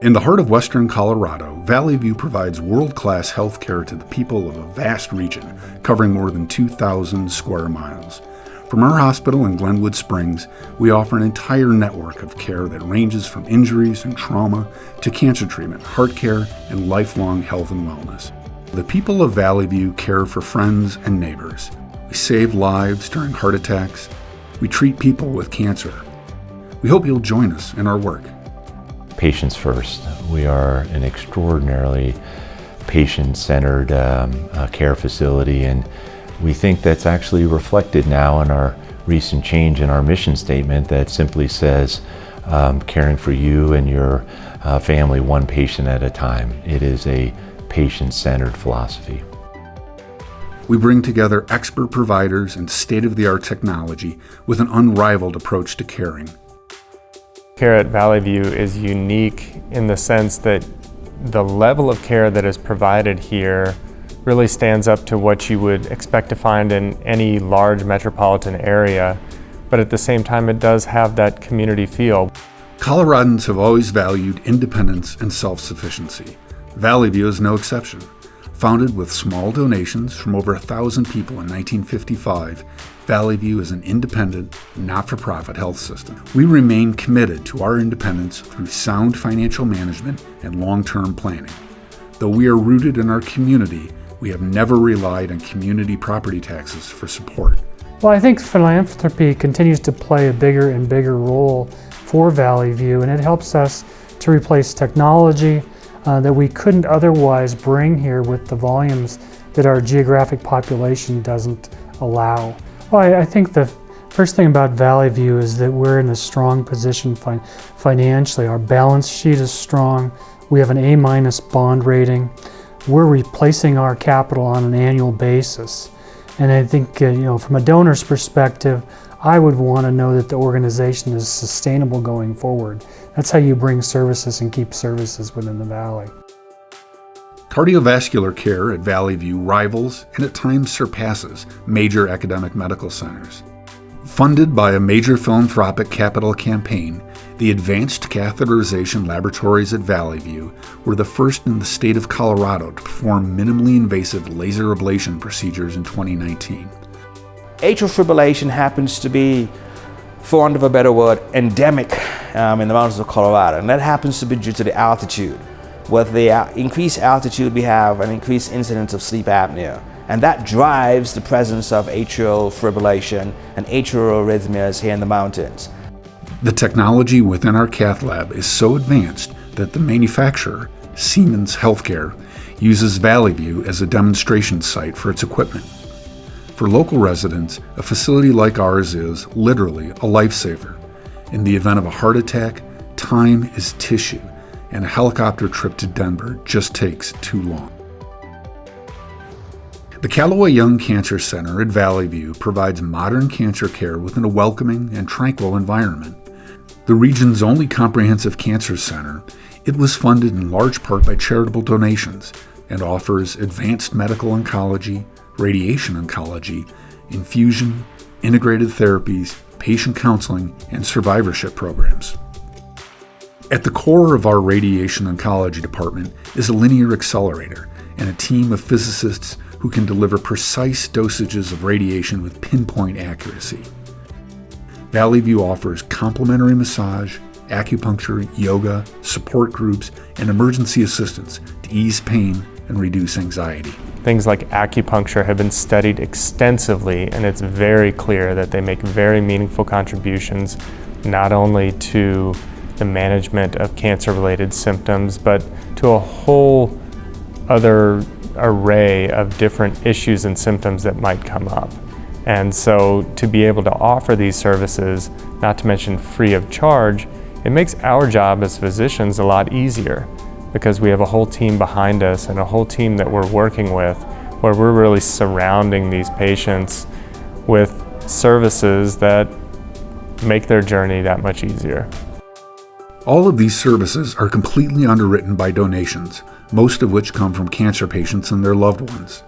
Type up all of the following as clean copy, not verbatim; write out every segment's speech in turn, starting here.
In the heart of western Colorado, Valley View provides world-class health care to the people of a vast region covering more than 2,000 square miles. From our hospital in Glenwood Springs, we offer an entire network of care that ranges from injuries and trauma to cancer treatment, heart care, and lifelong health and wellness. The people of Valley View care for friends and neighbors. We save lives during heart attacks. We treat people with cancer. We hope you'll join us in our work. Patients first. We are an extraordinarily patient-centered care facility, and we think that's actually reflected now in our recent change in our mission statement that simply says, caring for you and your family one patient at a time. It is a patient-centered philosophy. We bring together expert providers and state-of-the-art technology with an unrivaled approach to caring. Care at Valley View is unique in the sense that the level of care that is provided here really stands up to what you would expect to find in any large metropolitan area, but at the same time it does have that community feel. Coloradans have always valued independence and self-sufficiency. Valley View is no exception. Founded with small donations from over 1,000 people in 1955, Valley View is an independent, not-for-profit health system. We remain committed to our independence through sound financial management and long-term planning. Though we are rooted in our community, we have never relied on community property taxes for support. Well, I think philanthropy continues to play a bigger and bigger role for Valley View, and it helps us to replace technology that we couldn't otherwise bring here with the volumes that our geographic population doesn't allow. Well, I think the first thing about Valley View is that we're in a strong position financially. Our balance sheet is strong. We have an A- bond rating. We're replacing our capital on an annual basis. And I think, from a donor's perspective, I would want to know that the organization is sustainable going forward. That's how you bring services and keep services within the Valley. Cardiovascular care at Valley View rivals and at times surpasses major academic medical centers. Funded by a major philanthropic capital campaign, the Advanced Catheterization Laboratories at Valley View were the first in the state of Colorado to perform minimally invasive laser ablation procedures in 2019. Atrial fibrillation happens to be, for want of a better word, endemic in the mountains of Colorado, and that happens to be due to the altitude. With the increased altitude, we have an increased incidence of sleep apnea, and that drives the presence of atrial fibrillation and atrial arrhythmias here in the mountains. The technology within our cath lab is so advanced that the manufacturer, Siemens Healthcare, uses Valley View as a demonstration site for its equipment. For local residents, a facility like ours is literally a lifesaver. In the event of a heart attack, time is tissue, and a helicopter trip to Denver just takes too long. The Callaway Young Cancer Center at Valley View provides modern cancer care within a welcoming and tranquil environment. The region's only comprehensive cancer center, it was funded in large part by charitable donations and offers advanced medical oncology, radiation oncology, infusion, integrated therapies, patient counseling, and survivorship programs. At the core of our radiation oncology department is a linear accelerator and a team of physicists who can deliver precise dosages of radiation with pinpoint accuracy. Valley View offers complementary massage, acupuncture, yoga, support groups, and emergency assistance to ease pain and reduce anxiety. Things like acupuncture have been studied extensively, and it's very clear that they make very meaningful contributions not only to the management of cancer-related symptoms, but to a whole other array of different issues and symptoms that might come up. And so to be able to offer these services, not to mention free of charge, it makes our job as physicians a lot easier because we have a whole team behind us and a whole team that we're working with where we're really surrounding these patients with services that make their journey that much easier. All of these services are completely underwritten by donations, most of which come from cancer patients and their loved ones.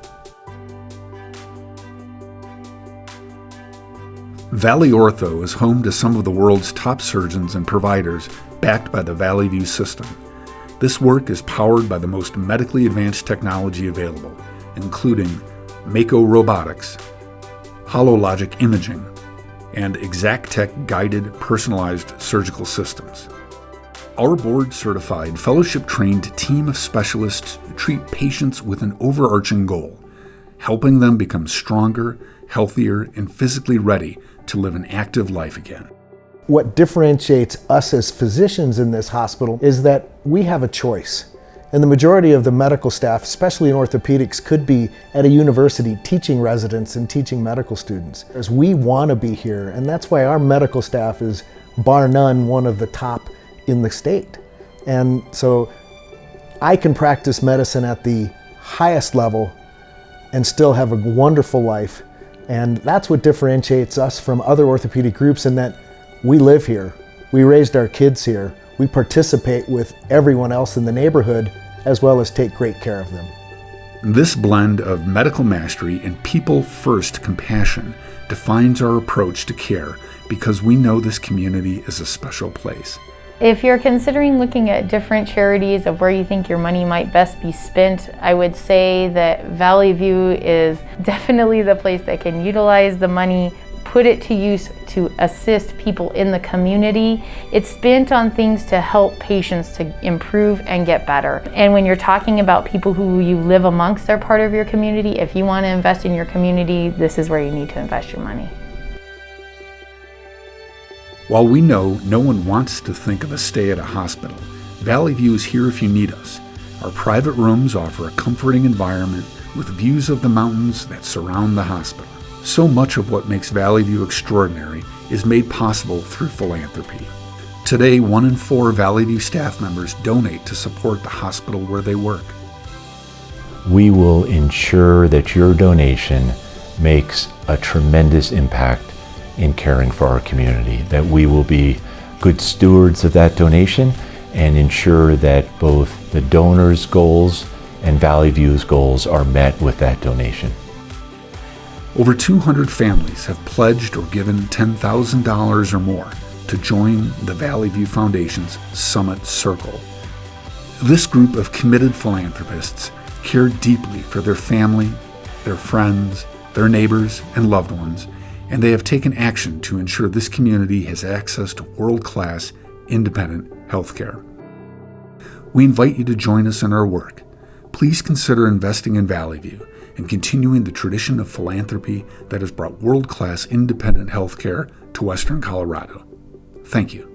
Valley Ortho is home to some of the world's top surgeons and providers backed by the Valley View system. This work is powered by the most medically advanced technology available, including Mako Robotics, HoloLogic Imaging, and ExactTech guided personalized surgical systems. Our board-certified, fellowship-trained team of specialists treat patients with an overarching goal, helping them become stronger, healthier, and physically ready to live an active life again. What differentiates us as physicians in this hospital is that we have a choice. And the majority of the medical staff, especially in orthopedics, could be at a university teaching residents and teaching medical students. As we want to be here, and that's why our medical staff is, bar none, one of the top in the state. And so I can practice medicine at the highest level and still have a wonderful life. And that's what differentiates us from other orthopedic groups, in that we live here, we raised our kids here, we participate with everyone else in the neighborhood, as well as take great care of them. This blend of medical mastery and people-first compassion defines our approach to care, because we know this community is a special place. If you're considering looking at different charities of where you think your money might best be spent, I would say that Valley View is definitely the place that can utilize the money, put it to use to assist people in the community. It's spent on things to help patients to improve and get better. And when you're talking about people who you live amongst, they're part of your community, if you want to invest in your community, this is where you need to invest your money. While we know no one wants to think of a stay at a hospital, Valley View is here if you need us. Our private rooms offer a comforting environment with views of the mountains that surround the hospital. So much of what makes Valley View extraordinary is made possible through philanthropy. Today, 1 in 4 Valley View staff members donate to support the hospital where they work. We will ensure that your donation makes a tremendous impact in caring for our community, that we will be good stewards of that donation and ensure that both the donor's goals and Valley View's goals are met with that donation. Over 200 families have pledged or given $10,000 or more to join the Valley View Foundation's Summit Circle. This group of committed philanthropists care deeply for their family, their friends, their neighbors, and loved ones, and they have taken action to ensure this community has access to world-class, independent healthcare. We invite you to join us in our work. Please consider investing in Valley View and continuing the tradition of philanthropy that has brought world-class, independent healthcare to Western Colorado. Thank you.